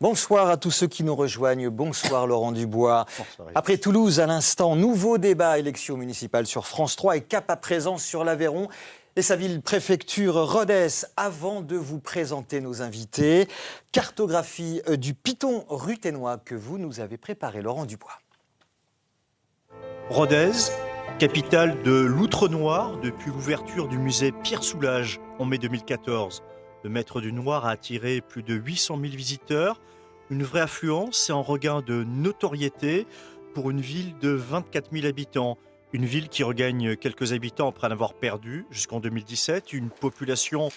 Bonsoir à tous ceux qui nous rejoignent. Bonsoir Laurent Dubois. Bonsoir. Après Toulouse, à l'instant, nouveau débat élection municipale sur France 3 et cap à présent sur l'Aveyron et sa ville-préfecture Rodez. Avant de vous présenter nos invités, cartographie du Piton ruthénois que vous nous avez préparé, Laurent Dubois. Rodez, capitale de l'Outre-Noir depuis l'ouverture du musée Pierre Soulages en mai 2014. Le Maître du Noir a attiré plus de 800 000 visiteurs, une vraie affluence et un regain de notoriété pour une ville de 24 000 habitants. Une ville qui regagne quelques habitants après en avoir perdu jusqu'en 2017, une population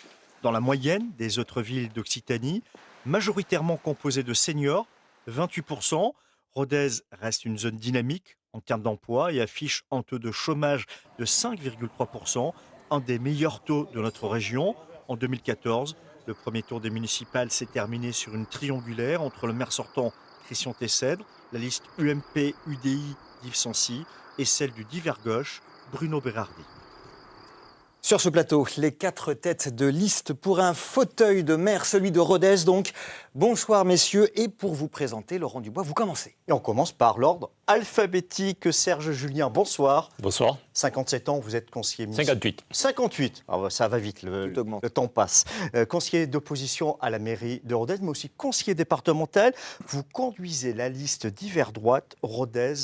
dans la moyenne des autres villes d'Occitanie, majoritairement composée de seniors, 28%. Rodez reste une zone dynamique en termes d'emploi et affiche un taux de chômage de 5,3%, un des meilleurs taux de notre région. En 2014, le premier tour des municipales s'est terminé sur une triangulaire entre le maire sortant Christian Tessèdre, la liste UMP-UDI d'Yves Sancy et celle du divers gauche Bruno Berardi. Sur ce plateau, les 4 têtes de liste pour un fauteuil de maire, celui de Rodez donc. Bonsoir messieurs, et pour vous présenter, Laurent Dubois, vous commencez. Et on commence par l'ordre alphabétique. Serge Julien, bonsoir. Bonsoir. 57 ans, vous êtes conseiller municipal. 58. 58, alors ça va vite, le temps passe. Conseiller d'opposition à la mairie de Rodez, mais aussi conseiller départemental. Vous conduisez la liste divers droite, Rodez,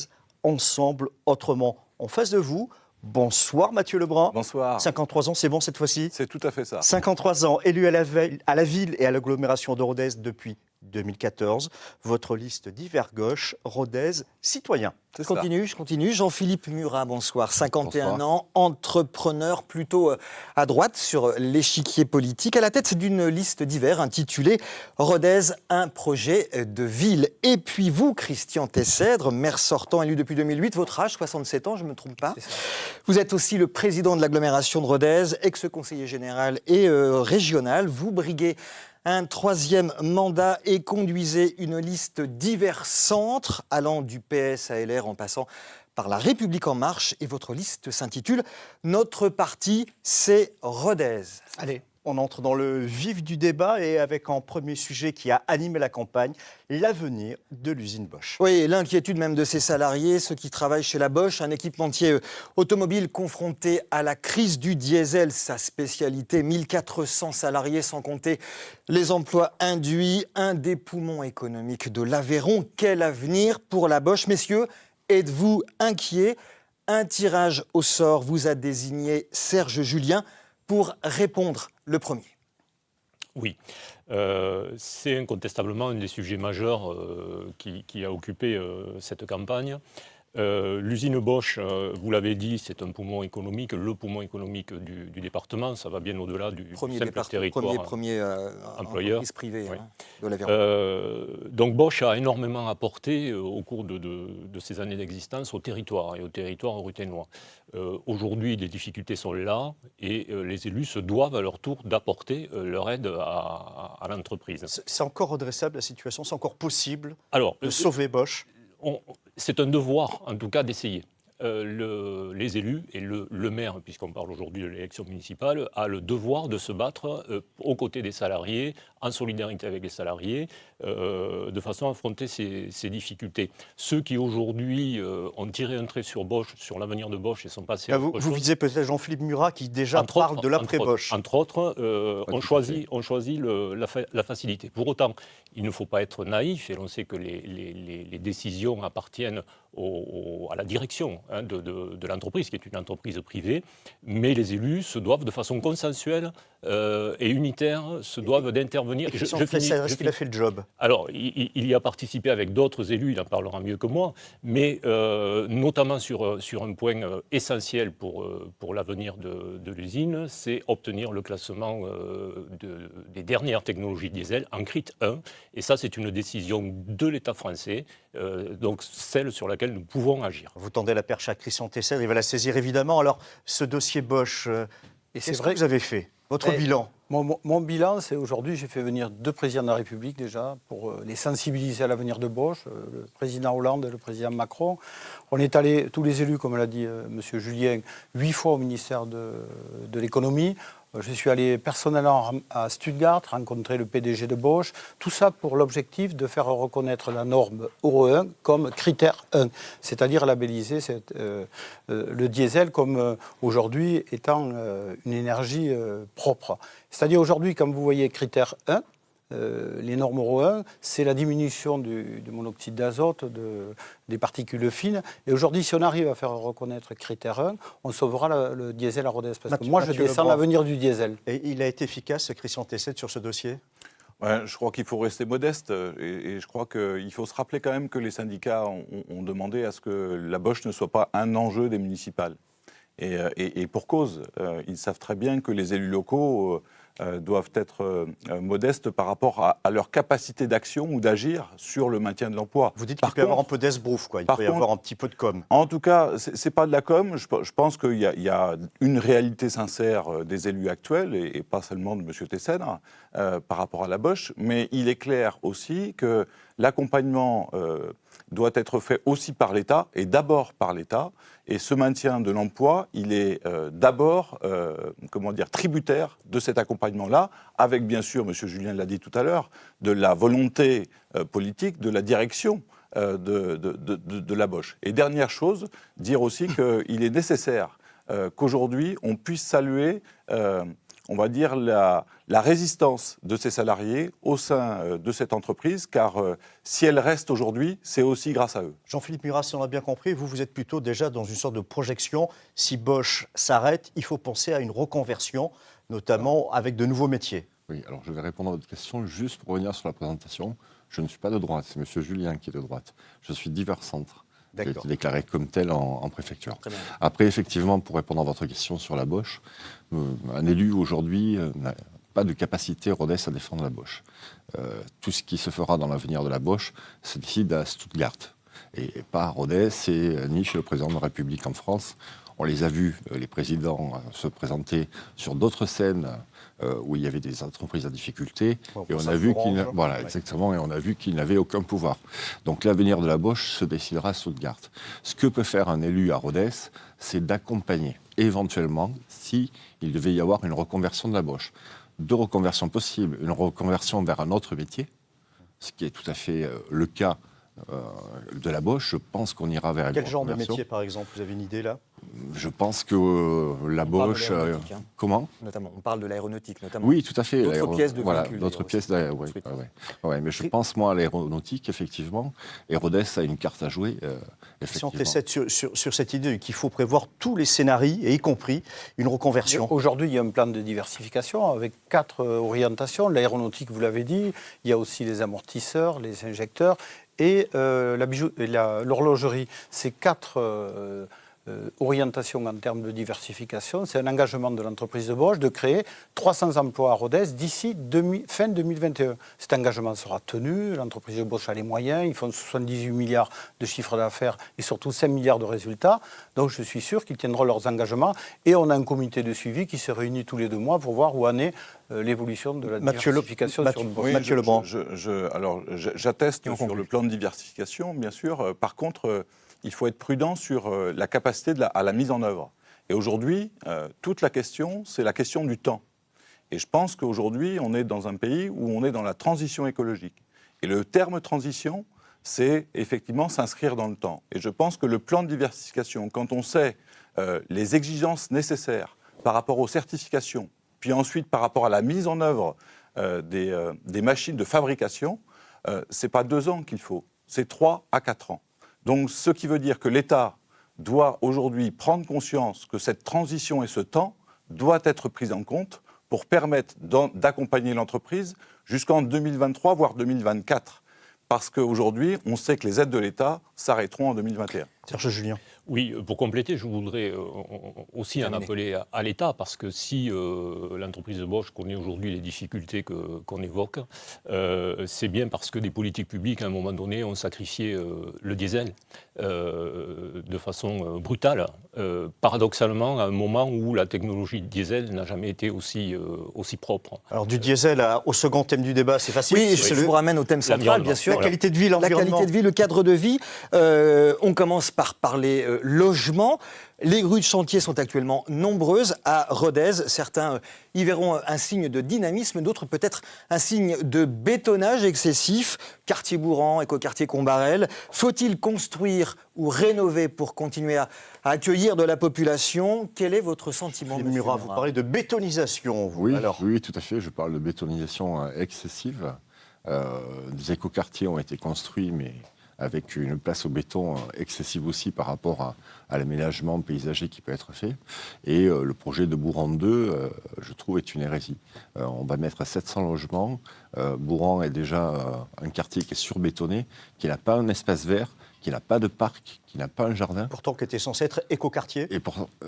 ensemble, autrement. En face de vous, bonsoir Mathieu Lebrun. Bonsoir. 53 ans, c'est bon cette fois-ci? C'est tout à fait ça. 53 ans, élu à la ville et à l'agglomération de Rodez depuis 2014. Votre liste divers gauche, Rodez, citoyen. Je continue. Jean-Philippe Murat, bonsoir. 51 ans, entrepreneur plutôt à droite sur l'échiquier politique, à la tête d'une liste divers intitulée Rodez, un projet de ville. Et puis vous, Christian Tessèdre, maire sortant élu depuis 2008, votre âge, 67 ans, je ne me trompe pas. Vous êtes aussi le président de l'agglomération de Rodez, ex-conseiller général et régional. Vous briguez un 3e mandat et conduisez une liste divers centres allant du PS à LR en passant par La République En Marche. Et votre liste s'intitule « Notre parti, c'est Rodez ». Allez, on entre dans le vif du débat et avec en premier sujet qui a animé la campagne, l'avenir de l'usine Bosch. Oui, l'inquiétude même de ses salariés, ceux qui travaillent chez la Bosch, un équipementier automobile confronté à la crise du diesel, sa spécialité, 1400 salariés sans compter les emplois induits, un des poumons économiques de l'Aveyron. Quel avenir pour la Bosch? Messieurs, êtes-vous inquiets? Un tirage au sort vous a désigné Serge Julien pour répondre le premier. Oui, c'est incontestablement un des sujets majeurs qui a occupé cette campagne. L'usine Bosch, vous l'avez dit, c'est un poumon économique, le poumon économique du département. Ça va bien au-delà du simple territoire premier employeur. Entreprise privée Oui. De l'Aveyron. Donc Bosch a énormément apporté au cours de ces années d'existence au territoire et au territoire ruthénois. Aujourd'hui, les difficultés sont là et les élus se doivent à leur tour d'apporter leur aide à l'entreprise. C'est encore redressable la situation? C'est encore possible de sauver Bosch? C'est un devoir, en tout cas, d'essayer. Les élus et le maire, puisqu'on parle aujourd'hui de l'élection municipale, a le devoir de se battre aux côtés des salariés, en solidarité avec les salariés, de façon à affronter ces difficultés. Ceux qui aujourd'hui ont tiré un trait sur Bosch, sur l'avenir de Bosch et sont passés à autre chose. Vous visez peut-être Jean-Philippe Murat qui déjà parle de l'après-Bosch. Entre autres, on choisit la facilité. Pour autant, il ne faut pas être naïf, et l'on sait que les décisions appartiennent à la direction de l'entreprise, qui est une entreprise privée, mais les élus se doivent de façon consensuelle et unitaire, se doivent d'intervenir. Est-ce qu'il a fait le job? Alors, il y a participé avec d'autres élus, il en parlera mieux que moi, mais notamment sur un point essentiel pour l'avenir de l'usine, c'est obtenir le classement des dernières technologies diesel en CRIT 1, et ça c'est une décision de l'État français, donc celle sur laquelle nous pouvons agir. Vous tendez la perche à Christian Tessèdre, il va la saisir évidemment. Alors, ce dossier Bosch, qu'est-ce que vous avez fait? Votre bilan? Mon bilan, c'est aujourd'hui, j'ai fait venir 2 présidents de la République déjà pour les sensibiliser à l'avenir de Bosch, le président Hollande et le président Macron. On est allé, tous les élus, comme l'a dit M. Julien, 8 fois au ministère de l'économie. Je suis allé personnellement à Stuttgart, rencontrer le PDG de Bosch, tout ça pour l'objectif de faire reconnaître la norme Euro 1 comme critère 1, c'est-à-dire labelliser le diesel comme aujourd'hui étant une énergie propre. C'est-à-dire aujourd'hui, comme vous voyez critère 1, les normes Euro 1, c'est la diminution du monoxyde d'azote, des particules fines. Et aujourd'hui, si on arrive à faire reconnaître critère 1, on sauvera le diesel à Rodez. Parce que moi, je descends l'avenir du diesel. Et il a été efficace, Christian Tesset, sur ce dossier ? Ouais, je crois qu'il faut rester modeste et je crois qu'il faut se rappeler quand même que les syndicats ont demandé à ce que la Bosch ne soit pas un enjeu des municipales. Et pour cause, ils savent très bien que les élus locaux doivent être modestes par rapport à leur capacité d'action ou d'agir sur le maintien de l'emploi. Vous dites qu'il peut y avoir un peu d'esbrouf, quoi. Il peut y avoir un petit peu de com. En tout cas, c'est pas de la com. Je pense qu'il y a une réalité sincère des élus actuels et pas seulement de M. Tessèdre par rapport à la Bosch. Mais il est clair aussi que l'accompagnement doit être fait aussi par l'État et d'abord par l'État. Et ce maintien de l'emploi, il est d'abord, tributaire de cet accompagnement-là, avec bien sûr, M. Julien l'a dit tout à l'heure, de la volonté politique, de la direction de la Bosch. Et dernière chose, dire aussi qu'il est nécessaire qu'aujourd'hui, on puisse saluer, la résistance de ces salariés au sein de cette entreprise, car si elle reste aujourd'hui, c'est aussi grâce à eux. Jean-Philippe Murat, si on a bien compris, vous êtes plutôt déjà dans une sorte de projection. Si Bosch s'arrête, il faut penser à une reconversion, notamment avec de nouveaux métiers. Oui, alors je vais répondre à votre question juste pour revenir sur la présentation. Je ne suis pas de droite, c'est M. Julien qui est de droite. Je suis divers centre. J'ai été déclaré comme tel en préfecture. Après, effectivement, pour répondre à votre question sur la Bosch, un élu aujourd'hui n'a pas de capacité Rodez à défendre la Bosch. Tout ce qui se fera dans l'avenir de la Bosch se décide à Stuttgart. Et pas à Rodez, ni chez le président de la République en France. On les a vus, les présidents, se présenter sur d'autres scènes où il y avait des entreprises à difficulté. Et on a vu qu'ils n'avaient aucun pouvoir. Donc l'avenir de la Bosch se décidera à Stuttgart. Ce que peut faire un élu à Rodez, c'est d'accompagner, éventuellement, s'il devait y avoir une reconversion de la Bosch. Deux reconversions possibles. Une reconversion vers un autre métier, ce qui est tout à fait le cas de la Bosch. Je pense qu'on ira vers une Quel genre reconversion. de métier, par exemple? Vous avez une idée, là? Je pense que la Bosch... Comment? Notamment, on parle de l'aéronautique, notamment. Oui, tout à fait. D'autres pièces de voilà, véhicules. d'autres pièces mais je pense, moi, à l'aéronautique, effectivement. Et Rodez a une carte à jouer, Si on effectivement. t'essaie sur cette idée qu'il faut prévoir tous les scénarios, et y compris une reconversion. Aujourd'hui, il y a un plan de diversification avec 4 orientations. L'aéronautique, vous l'avez dit, il y a aussi les amortisseurs, les injecteurs et l'horlogerie. Ces 4 orientation en termes de diversification, c'est un engagement de l'entreprise de Bosch de créer 300 emplois à Rodez d'ici fin 2021. Cet engagement sera tenu, l'entreprise de Bosch a les moyens, ils font 78 milliards de chiffre d'affaires et surtout 5 milliards de résultats, donc je suis sûr qu'ils tiendront leurs engagements et on a un comité de suivi qui se réunit tous les 2 mois pour voir où en est l'évolution de la diversification sur le Bosch. Oui, Mathieu Lebrun. J'atteste sur le plan de diversification, bien sûr. Par contre, il faut être prudent sur la capacité à la mise en œuvre. Et aujourd'hui, toute la question, c'est la question du temps. Et je pense qu'aujourd'hui, on est dans un pays où on est dans la transition écologique. Et le terme transition, c'est effectivement s'inscrire dans le temps. Et je pense que le plan de diversification, quand on sait les exigences nécessaires par rapport aux certifications, puis ensuite par rapport à la mise en œuvre des machines de fabrication, ce n'est pas 2 ans qu'il faut, c'est 3 à 4 ans. Donc, ce qui veut dire que l'État doit aujourd'hui prendre conscience que cette transition et ce temps doit être pris en compte pour permettre d'accompagner l'entreprise jusqu'en 2023, voire 2024. Parce qu'aujourd'hui, on sait que les aides de l'État s'arrêteront en 2021. Serge Julien. Oui, pour compléter, je voudrais aussi en appeler à l'État, parce que si l'entreprise de Bosch connaît aujourd'hui les difficultés qu'on évoque, c'est bien parce que des politiques publiques, à un moment donné, ont sacrifié le diesel de façon brutale, paradoxalement, à un moment où la technologie diesel n'a jamais été aussi propre. Alors, du diesel au second thème du débat, c'est facile. Oui, je vous ramène au thème central, bien sûr. La qualité de vie, La l'environnement. qualité de vie, le cadre de vie. On commence par parler logement. Les grues de chantier sont actuellement nombreuses à Rodez. Certains y verront un signe de dynamisme, d'autres peut-être un signe de bétonnage excessif. Quartier Bourran, écoquartier Combarel. Faut-il construire ou rénover pour continuer à accueillir de la population? Quel est votre sentiment, Philippe Murat, vous parlez de bétonisation, vous, oui, alors. Oui, tout à fait. Je parle de bétonisation excessive. Des écoquartiers ont été construits, mais avec une place au béton excessive aussi par rapport à l'aménagement paysager qui peut être fait. Et le projet de Bourran 2, je trouve, est une hérésie. On va mettre 700 logements. Bourran est déjà un quartier qui est surbétonné, qui n'a pas un espace vert, qui n'a pas de parc, qui n'a pas un jardin. Pourtant, qui était censé être écoquartier.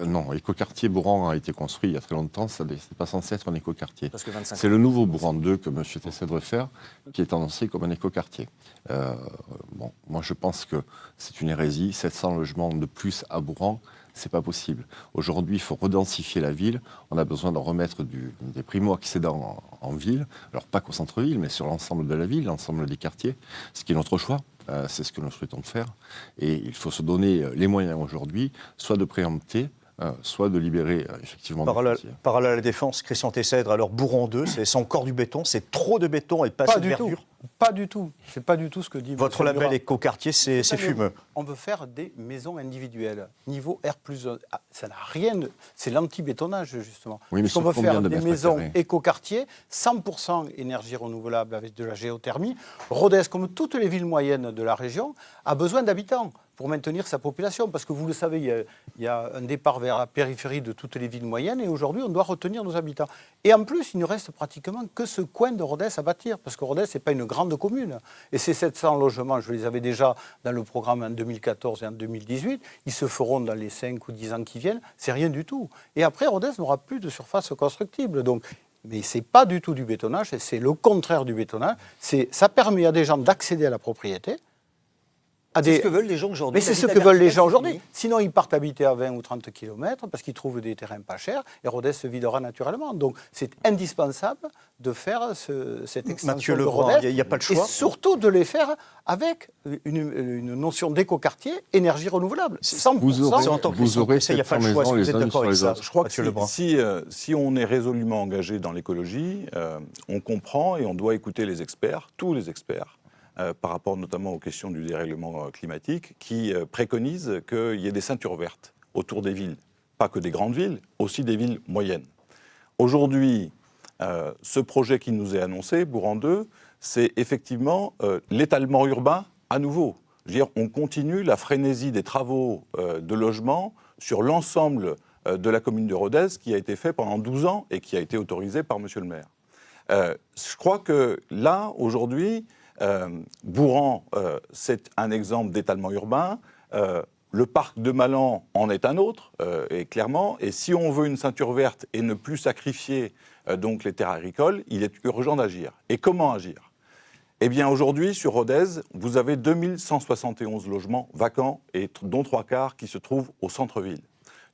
Non, écoquartier Bourran a été construit il y a très longtemps, ce n'est pas censé être un écoquartier. C'est ans. le nouveau Bourran 2 que M. Tesset veut faire, qui est annoncé comme un écoquartier. Moi je pense que c'est une hérésie, 700 logements de plus à Bourran, c'est pas possible. Aujourd'hui, il faut redensifier la ville. On a besoin d'en remettre des primo-accédants en ville. Alors pas qu'au centre-ville, mais sur l'ensemble de la ville, l'ensemble des quartiers. Ce qui est notre choix. C'est ce que nous souhaitons faire. Et il faut se donner les moyens aujourd'hui, soit de préempter, soit de libérer effectivement des quartiers. Parallèle à la Défense, Christian Tessèdre, alors Bourran 2, c'est encore du béton, c'est trop de béton et pas assez de verdure. Pas du tout. C'est pas du tout ce que dit Votre label écoquartier, c'est fumeux. On veut faire des maisons individuelles, niveau R+1. Ça n'a rien de... C'est l'anti-bétonnage, justement. Oui, mais on veut faire des maisons carrés. Écoquartiers, 100% énergie renouvelable avec de la géothermie. Rodez, comme toutes les villes moyennes de la région, a besoin d'habitants pour maintenir sa population. Parce que vous le savez, il y a un départ vers la périphérie de toutes les villes moyennes et aujourd'hui, on doit retenir nos habitants. Et en plus, il ne reste pratiquement que ce coin de Rodez à bâtir. Parce que Rodez, ce n'est pas une grande commune. Et ces 700 logements, je les avais déjà dans le programme en 2014 et en 2018. Ils se feront dans les 5 ou 10 ans qui viennent. C'est rien du tout. Et après, Rodez n'aura plus de surface constructible. Donc, mais ce n'est pas du tout du bétonnage, c'est le contraire du bétonnage. Ça permet à des gens d'accéder à la propriété. C'est ce que veulent les gens aujourd'hui. Mais c'est ce que veulent les gens aujourd'hui. Sinon, ils partent habiter à 20 ou 30 km parce qu'ils trouvent des terrains pas chers et Rodez se videra naturellement. Donc, c'est indispensable de faire cette extension de Rodez. Il n'y a pas le choix. Et surtout de les faire avec une notion d'écoquartier, énergie renouvelable. 100%. Vous aurez il n'y a pas le choix. maisons les uns sur les autres. Je crois que si on est résolument engagé dans l'écologie, on comprend et on doit écouter les experts, tous les experts, par rapport notamment aux questions du dérèglement climatique, qui préconisent qu'il y ait des ceintures vertes autour des villes. Pas que des grandes villes, aussi des villes moyennes. Aujourd'hui, ce projet qui nous est annoncé, Bourran 2, c'est effectivement l'étalement urbain à nouveau. Je veux dire, on continue la frénésie des travaux de logement sur l'ensemble de la commune de Rodez, qui a été fait pendant 12 ans et qui a été autorisé par monsieur le maire. Je crois que là, aujourd'hui, Bourran, c'est un exemple d'étalement urbain. Le parc de Malan en est un autre, et clairement. Et si on veut une ceinture verte et ne plus sacrifier donc les terres agricoles, il est urgent d'agir. Et comment agir ? Eh bien, aujourd'hui, sur Rodez, vous avez 2171 logements vacants, et dont 3/4 qui se trouvent au centre-ville.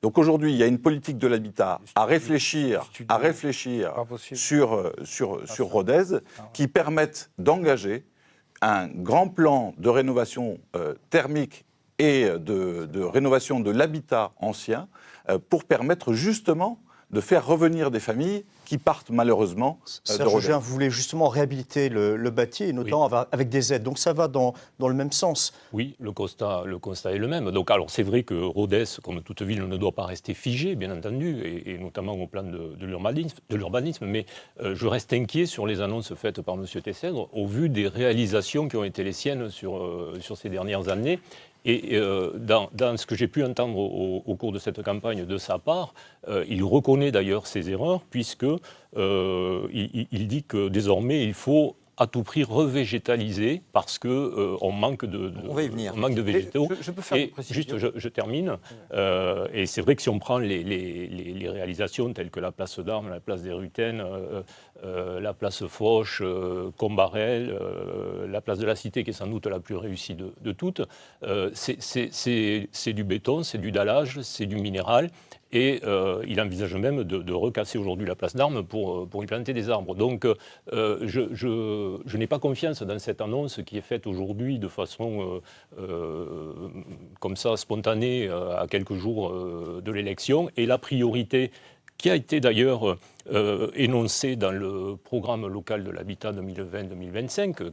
Donc aujourd'hui, il y a une politique de l'habitat à réfléchir sur Rodez qui permettent d'engager un grand plan de rénovation thermique et de rénovation de l'habitat ancien pour permettre justement de faire revenir des familles qui partent malheureusement de Rodez. Vous voulez justement réhabiliter le bâti, et notamment avec des aides. Donc ça va dans le même sens. Oui, le constat est le même. Donc, alors, c'est vrai que Rodez, comme toute ville, ne doit pas rester figée, bien entendu, et notamment au plan de l'urbanisme. Mais je reste inquiet sur les annonces faites par M. Tessèdre au vu des réalisations qui ont été les siennes sur ces dernières années. Et dans ce que j'ai pu entendre au cours de cette campagne de sa part, il reconnaît d'ailleurs ses erreurs, puisqu'il dit que désormais il faut à tout prix revégétaliser parce qu'on manque de végétaux. Je peux faire une précision. Juste, je termine. Et c'est vrai que si on prend les réalisations telles que la place d'Armes, la place des Rutaines, la place Foch, Combarel, la place de la Cité, qui est sans doute la plus réussie de toutes, c'est du béton, c'est du dallage, c'est du minéral. et il envisage même de recasser aujourd'hui la place d'Armes pour y planter des arbres. Donc je n'ai pas confiance dans cette annonce qui est faite aujourd'hui de façon comme ça spontanée à quelques jours de l'élection, et la priorité qui a été d'ailleurs énoncé dans le programme local de l'habitat 2020-2025,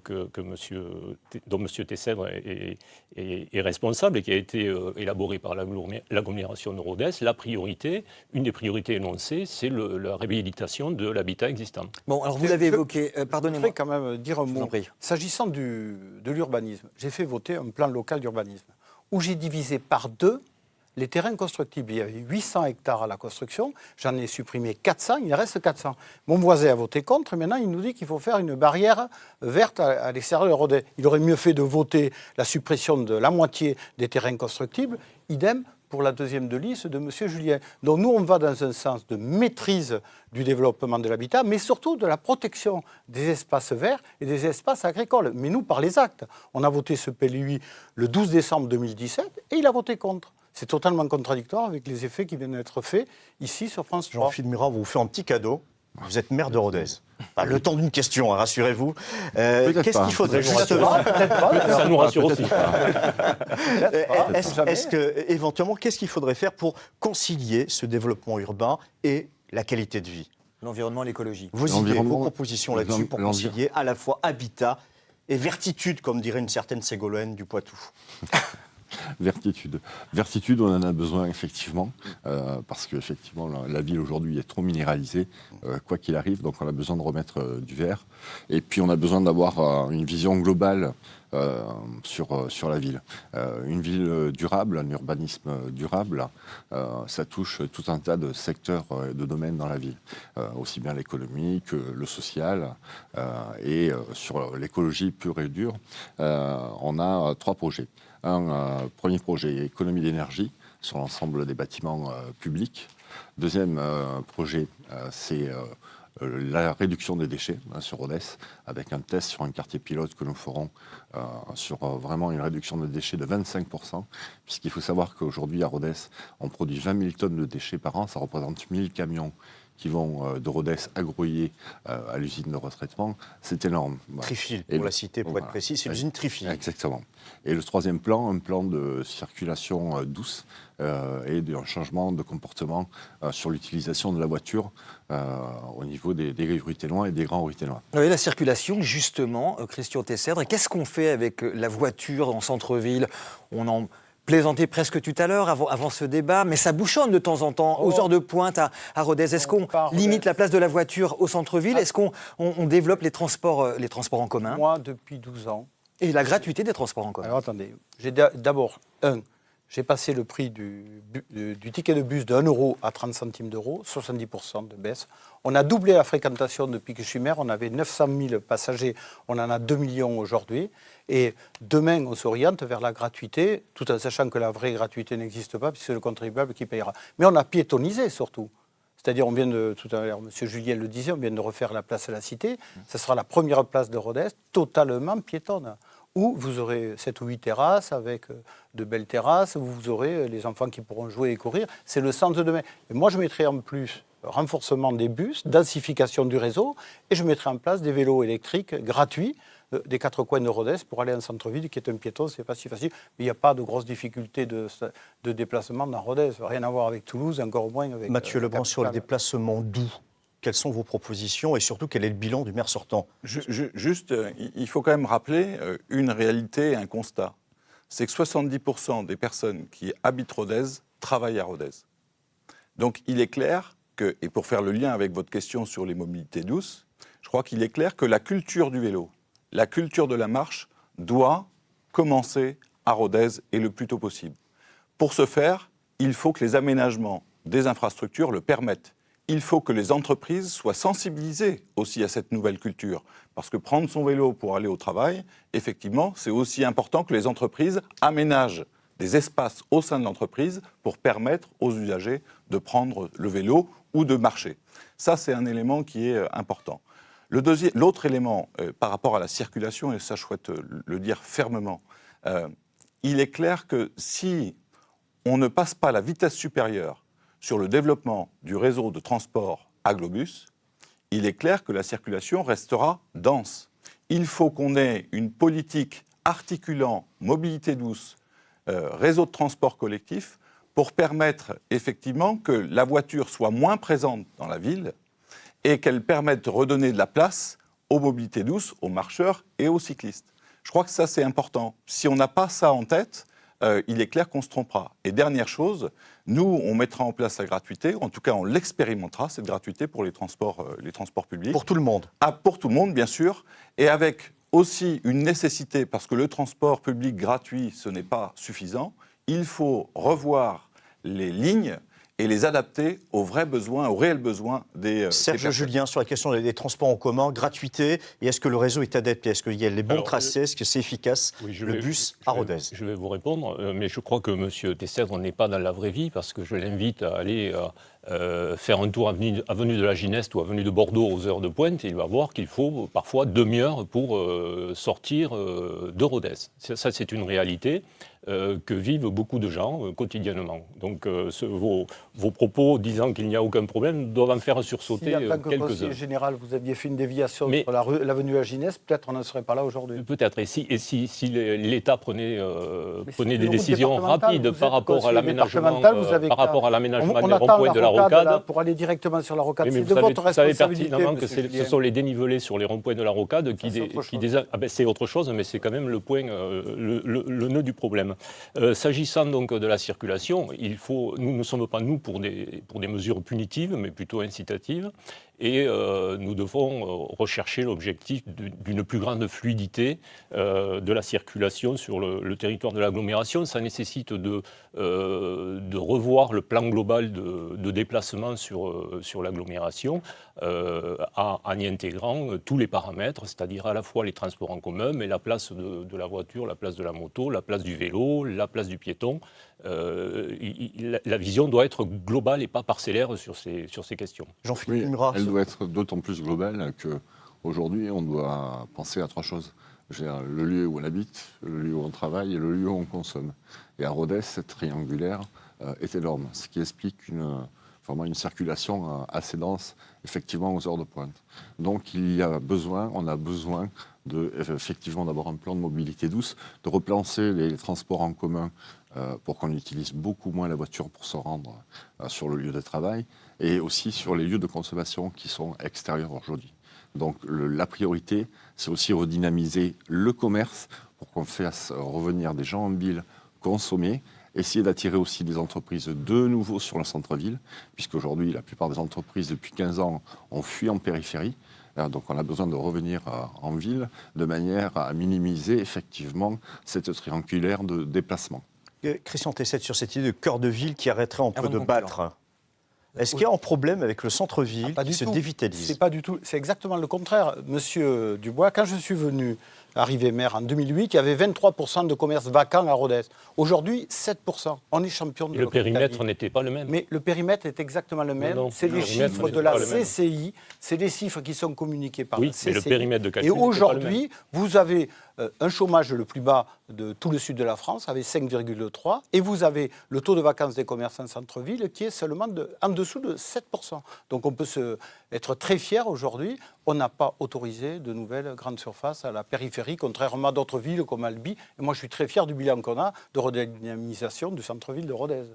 dont M. Tessèvre est responsable et qui a été élaboré par l'agglomération de Rodez. Une des priorités énoncées, c'est la réhabilitation de l'habitat existant. Bon, alors vous l'avez évoqué, pardonnez-moi. Je voudrais quand même dire un mot. S'agissant de l'urbanisme, j'ai fait voter un plan local d'urbanisme où j'ai divisé par 2 les terrains constructibles. Il y avait 800 hectares à la construction, j'en ai supprimé 400, il reste 400. Mon voisin a voté contre, maintenant il nous dit qu'il faut faire une barrière verte à l'extérieur de Rodez. Il aurait mieux fait de voter la suppression de la moitié des terrains constructibles, idem pour la deuxième de liste de M. Julien. Donc nous, on va dans un sens de maîtrise du développement de l'habitat, mais surtout de la protection des espaces verts et des espaces agricoles. Mais nous, par les actes. On a voté ce PLUI le 12 décembre 2017 et il a voté contre. C'est totalement contradictoire avec les effets qui viennent d'être faits ici sur France 3. Jean-Philippe Murat, vous fait un petit cadeau. Vous êtes maire de Rodez. Le temps d'une question, rassurez-vous. Qu'est-ce qu'il faudrait justement... Ça nous rassure aussi. Éventuellement, qu'est-ce qu'il faudrait faire pour concilier ce développement urbain et la qualité de vie? L'environnement et l'écologie. Vos idées, vos propositions là-dessus pour concilier à la fois habitat et vertitude, comme dirait une certaine Ségolène du Poitou. Vertitude. Vertitude, on en a besoin effectivement, parce qu'effectivement la ville aujourd'hui est trop minéralisée, quoi qu'il arrive, donc on a besoin de remettre du vert. Et puis on a besoin d'avoir une vision globale sur la ville. Une ville durable, un urbanisme durable, ça touche tout un tas de secteurs, de domaines dans la ville, aussi bien l'économie que le social. Et sur l'écologie pure et dure, on a 3 projets. Un premier projet, économie d'énergie sur l'ensemble des bâtiments publics. Deuxième projet, c'est la réduction des déchets sur Rodez, avec un test sur un quartier pilote que nous ferons sur vraiment une réduction de déchets de 25%, puisqu'il faut savoir qu'aujourd'hui à Rodez, on produit 20 000 tonnes de déchets par an, ça représente 1000 camions qui vont de Rodez à Groyer à l'usine de retraitement, c'est énorme. Trifil, pour la citer, pour être précis, c'est l'usine Trifil. Exactement. Et le troisième plan, un plan de circulation douce et d'un changement de comportement sur l'utilisation de la voiture au niveau des ruténois et des grands ruténois. Oui, la circulation, justement, Christian Tessèvre, qu'est-ce qu'on fait avec la voiture en centre-ville? On en plaisantait presque tout à l'heure, avant ce débat, mais ça bouchonne de temps en temps, aux heures de pointe à Rodez. Est-ce qu'on limite la place de la voiture au centre-ville? Est-ce qu'on développe les transports en commun? Moi, depuis 12 ans. Et la gratuité des transports en commun? Alors attendez, d'abord, j'ai passé le prix du ticket de bus de 1 euro à 30 centimes d'euros, 70% de baisse. On a doublé la fréquentation depuis que je suis maire. On avait 900 000 passagers, on en a 2 millions aujourd'hui. Et demain, on s'oriente vers la gratuité, tout en sachant que la vraie gratuité n'existe pas, puisque c'est le contribuable qui payera. Mais on a piétonnisé surtout. C'est-à-dire, on vient de, tout à l'heure, M. Julien le disait, on vient de refaire la place à la Cité. Ce sera la première place de Rodez, totalement piétonne, où vous aurez 7 ou 8 terrasses avec de belles terrasses, où vous aurez les enfants qui pourront jouer et courir. C'est le centre de demain. Et moi, je mettrai en plus renforcement des bus, densification du réseau, et je mettrai en place des vélos électriques gratuits des 4 coins de Rodez pour aller en centre-ville, qui est un piéton, c'est pas si facile. Mais il n'y a pas de grosses difficultés de déplacement dans Rodez. Rien à voir avec Toulouse, encore moins avec... Mathieu Lebrun, sur le déplacement doux, quelles sont vos propositions et surtout quel est le bilan du maire sortant? Juste, il faut quand même rappeler une réalité et un constat. C'est que 70% des personnes qui habitent Rodez travaillent à Rodez. Donc il est clair que, et pour faire le lien avec votre question sur les mobilités douces, je crois qu'il est clair que la culture du vélo, la culture de la marche doit commencer à Rodez et le plus tôt possible. Pour ce faire, il faut que les aménagements des infrastructures le permettent. Il faut que les entreprises soient sensibilisées aussi à cette nouvelle culture. Parce que prendre son vélo pour aller au travail, effectivement, c'est aussi important que les entreprises aménagent des espaces au sein de l'entreprise pour permettre aux usagers de prendre le vélo ou de marcher. Ça, c'est un élément qui est important. L'autre élément par rapport à la circulation, et ça je souhaite le dire fermement, il est clair que si on ne passe pas la vitesse supérieure sur le développement du réseau de transport à Globus, il est clair que la circulation restera dense. Il faut qu'on ait une politique articulant mobilité douce, réseau de transport collectif, pour permettre effectivement que la voiture soit moins présente dans la ville et qu'elle permette de redonner de la place aux mobilités douces, aux marcheurs et aux cyclistes. Je crois que ça, c'est important. Si on n'a pas ça en tête, il est clair qu'on se trompera. Et dernière chose, nous, on mettra en place la gratuité, en tout cas, on l'expérimentera, cette gratuité pour les transports publics. Pour tout le monde. Pour tout le monde, bien sûr, et avec aussi une nécessité, parce que le transport public gratuit, ce n'est pas suffisant, il faut revoir les lignes et les adapter aux vrais besoins, aux réels besoins des Serge Julien, sur la question des transports en commun, gratuité, et est-ce que le réseau est adapté? Est-ce qu'il y a les bons tracés? Est-ce que c'est efficace, le bus à Rodez? Je vais vous répondre, mais je crois que M. Tessèdre n'est pas dans la vraie vie, parce que je l'invite à aller faire un tour avenue de la Gineste ou avenue de Bordeaux aux heures de pointe, et il va voir qu'il faut parfois demi-heure pour sortir de Rodez. Ça, c'est une réalité que vivent beaucoup de gens quotidiennement. Donc vos propos disant qu'il n'y a aucun problème doivent en faire sursauter quelques-uns. Si en tant que conseiller général, vous aviez fait une déviation sur l'avenue La Gineste, peut-être on n'en serait pas là aujourd'hui. Peut-être. Et si l'État prenait des décisions rapides par rapport à l'aménagement des ronds-points de la Rocade, pour aller directement sur la Rocade, c'est de votre responsabilité. Vous savez pertinemment que ce sont les dénivelés sur les ronds-points de la Rocade c'est autre chose, mais c'est quand même le point, le nœud du problème. S'agissant donc de la circulation, nous ne sommes pas pour des mesures punitives, mais plutôt incitatives. Et nous devons rechercher l'objectif d'une plus grande fluidité de la circulation sur le territoire de l'agglomération. Ça nécessite de revoir le plan global de déplacement sur l'agglomération en y intégrant tous les paramètres, c'est-à-dire à la fois les transports en commun, mais la place de la voiture, la place de la moto, la place du vélo, la place du piéton. La vision doit être globale et pas parcellaire sur ces questions. Jean-Philippe Murat. Elle doit être d'autant plus globale qu'aujourd'hui, on doit penser à trois choses. Le lieu où on habite, le lieu où on travaille et le lieu où on consomme. Et à Rodez, cette triangulaire est énorme, ce qui explique vraiment une circulation assez dense, effectivement, aux heures de pointe. Donc, on a besoin effectivement, d'avoir un plan de mobilité douce, de repenser les transports en commun pour qu'on utilise beaucoup moins la voiture pour se rendre sur le lieu de travail, et aussi sur les lieux de consommation qui sont extérieurs aujourd'hui. Donc la priorité, c'est aussi redynamiser le commerce pour qu'on fasse revenir des gens en ville consommer, essayer d'attirer aussi des entreprises de nouveau sur le centre-ville, puisqu'aujourd'hui, la plupart des entreprises, depuis 15 ans, ont fui en périphérie. Donc on a besoin de revenir en ville de manière à minimiser effectivement cette triangulaire de déplacement. Christian Tessèdre, sur cette idée de cœur de ville qui arrêterait un peu de battre. Est-ce qu'il y a un problème avec le centre-ville qui se dévitalise? C'est pas du tout. C'est exactement le contraire. Monsieur Dubois, quand je suis venu arrivé maire en 2008, il y avait 23% de commerces vacants à Rodez. Aujourd'hui, 7%. On est champion de le périmètre n'était pas le même. Mais le périmètre est exactement le même. C'est les chiffres de la CCI, c'est les chiffres qui sont communiqués par la CCI. Mais le périmètre de calcul. Et aujourd'hui, vous avez un chômage le plus bas de tout le sud de la France, avec 5,3, et vous avez le taux de vacances des commerçants en centre-ville qui est seulement en dessous de 7%. Donc on peut être très fier aujourd'hui. On n'a pas autorisé de nouvelles grandes surfaces à la périphérie, contrairement à d'autres villes comme Albi. Et moi, je suis très fier du bilan qu'on a de redynamisation du centre-ville de Rodez.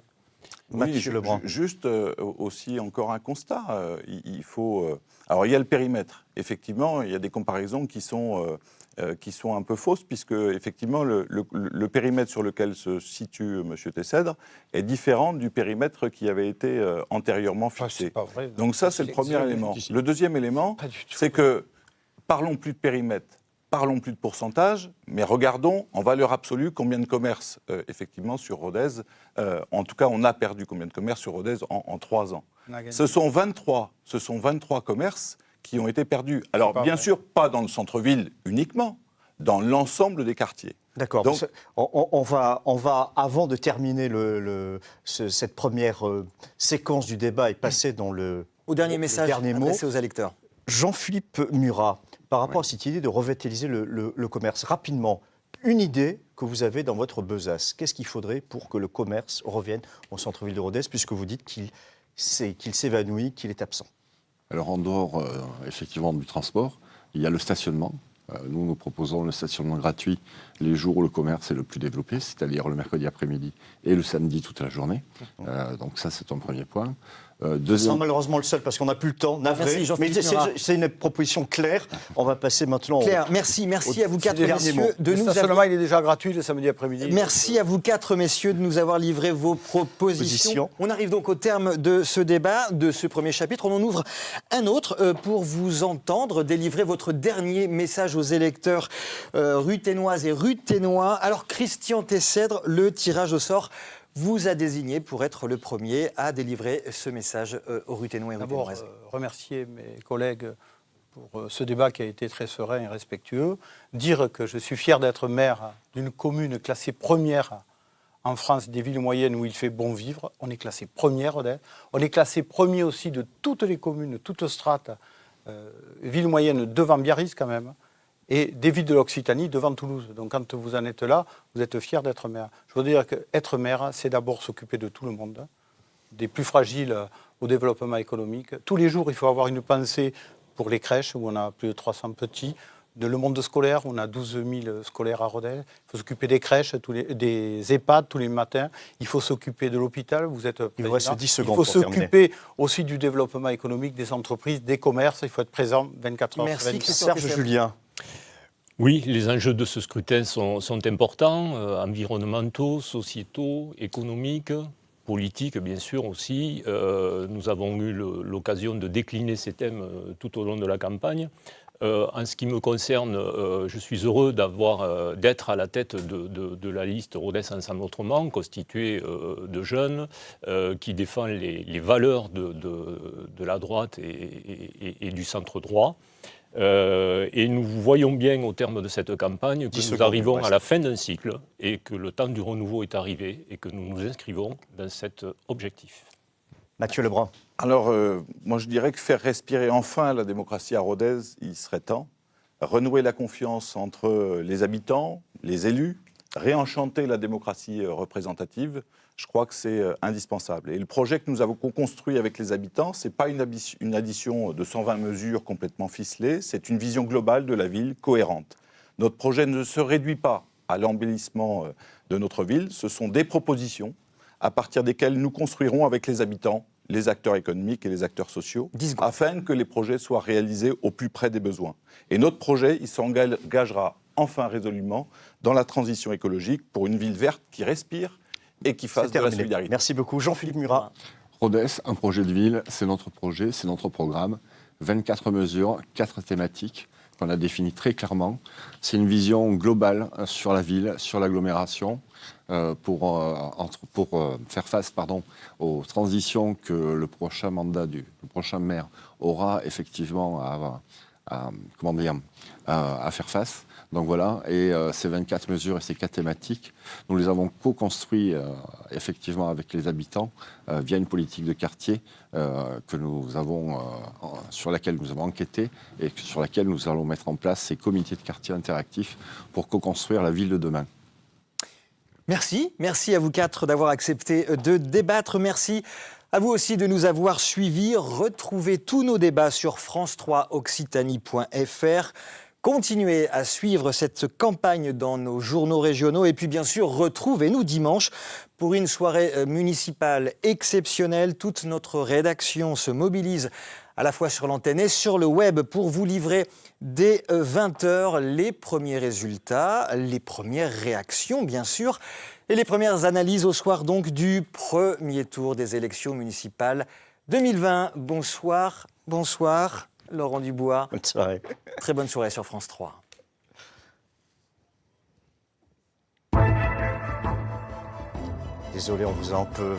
Oui, juste aussi encore un constat. Il faut. Alors il y a le périmètre. Effectivement, il y a des comparaisons qui sont un peu fausses, puisque effectivement le périmètre sur lequel se situe M. Tessèdre est différent du périmètre qui avait été antérieurement fixé. C'est pas vrai. Donc ça, c'est le premier élément. Le deuxième élément, c'est que parlons plus de périmètre. Parlons plus de pourcentage, mais regardons en valeur absolue combien de commerces, effectivement, sur Rodez. En tout cas, on a perdu combien de commerces sur Rodez en 3 ans. Ce sont 23 commerces qui ont été perdus. Alors, bien sûr, pas dans le centre-ville uniquement, dans l'ensemble des quartiers. D'accord. Donc, on va, avant de terminer cette première séquence du débat et passer au dernier message adressé aux électeurs. Jean-Philippe Murat, par rapport à cette idée de revitaliser le commerce, rapidement, une idée que vous avez dans votre besace. Qu'est-ce qu'il faudrait pour que le commerce revienne au centre-ville de Rodez, puisque vous dites qu'il c'est qu'il s'évanouit, qu'il est absent? Alors en dehors, effectivement, du transport, il y a le stationnement. Nous proposons le stationnement gratuit les jours où le commerce est le plus développé, c'est-à-dire le mercredi après-midi et le samedi toute la journée. Donc ça, c'est un premier point. C'est malheureusement le seul, parce qu'on n'a plus le temps. Navré. Mais c'est une proposition claire. On va passer maintenant merci à vous quatre messieurs de nous avoir... il est déjà gratuit le samedi après-midi. Merci à vous quatre messieurs de nous avoir livré vos propositions. On arrive donc au terme de ce débat, de ce premier chapitre. On en ouvre un autre pour vous entendre délivrer votre dernier message aux électeurs ruthénoises et ruthénois. Alors Christian Tessèdre, le tirage au sort vous a désigné pour être le premier à délivrer ce message aux ruthénois et ruthénoises. D'abord, remercier mes collègues pour ce débat qui a été très serein et respectueux. Dire que je suis fier d'être maire d'une commune classée première en France des villes moyennes où il fait bon vivre. On est classé première, Rodez. On est classé premier aussi de toutes les communes, toutes strates, villes moyennes devant Biarritz quand même. Et des villes de l'Occitanie devant Toulouse. Donc quand vous en êtes là, vous êtes fier d'être maire. Je veux dire qu'être maire, c'est d'abord s'occuper de tout le monde, des plus fragiles au développement économique. Tous les jours, il faut avoir une pensée pour les crèches, où on a plus de 300 petits, de le monde scolaire, où on a 12 000 scolaires à Rodez. Il faut s'occuper des crèches, des EHPAD tous les matins. Il faut s'occuper de l'hôpital, vous êtes président. Il vous reste 10 secondes. Il faut s'occuper aussi du développement économique, des entreprises, des commerces. Il faut être présent 24 heures sur 24. Merci Serge Julien. Oui, les enjeux de ce scrutin sont importants, environnementaux, sociétaux, économiques, politiques bien sûr aussi. Nous avons eu l'occasion de décliner ces thèmes tout au long de la campagne. En ce qui me concerne, je suis heureux d'être à la tête de la liste Rodez Ensemble Autrement, constituée de jeunes qui défendent les valeurs de la droite et du centre droit. Et nous voyons bien au terme de cette campagne que nous arrivons à la fin d'un cycle et que le temps du renouveau est arrivé et que nous nous inscrivons dans cet objectif. Mathieu Lebrun. Alors, moi je dirais que faire respirer enfin la démocratie à Rodez, il serait temps. Renouer la confiance entre les habitants, les élus, réenchanter la démocratie représentative, je crois que c'est indispensable. Et le projet que nous avons construit avec les habitants, ce n'est pas une addition de 120 mesures complètement ficelées, c'est une vision globale de la ville cohérente. Notre projet ne se réduit pas à l'embellissement de notre ville, ce sont des propositions à partir desquelles nous construirons avec les habitants, les acteurs économiques et les acteurs sociaux, afin que les projets soient réalisés au plus près des besoins. Et notre projet, il s'engagera enfin résolument dans la transition écologique pour une ville verte qui respire et qui fasse de la solidarité. Merci beaucoup. Jean-Philippe Murat. Rodez, un projet de ville, c'est notre projet, c'est notre programme. 24 mesures, 4 thématiques qu'on a définies très clairement. C'est une vision globale sur la ville, sur l'agglomération, pour faire face aux transitions que le prochain mandat le prochain maire aura effectivement à faire face. Donc voilà, et ces 24 mesures et ces 4 thématiques, nous les avons co-construits effectivement avec les habitants via une politique de quartier sur laquelle nous avons enquêté et sur laquelle nous allons mettre en place ces comités de quartier interactifs pour co-construire la ville de demain. Merci à vous quatre d'avoir accepté de débattre. Merci à vous aussi de nous avoir suivis. Retrouvez tous nos débats sur france3occitanie.fr. Continuez à suivre cette campagne dans nos journaux régionaux et puis bien sûr retrouvez-nous dimanche pour une soirée municipale exceptionnelle. Toute notre rédaction se mobilise à la fois sur l'antenne et sur le web pour vous livrer dès 20h les premiers résultats, les premières réactions bien sûr et les premières analyses au soir donc du premier tour des élections municipales 2020. Bonsoir. Laurent Dubois. Bonne soirée. Très bonne soirée sur France 3. Désolé, on vous a un peu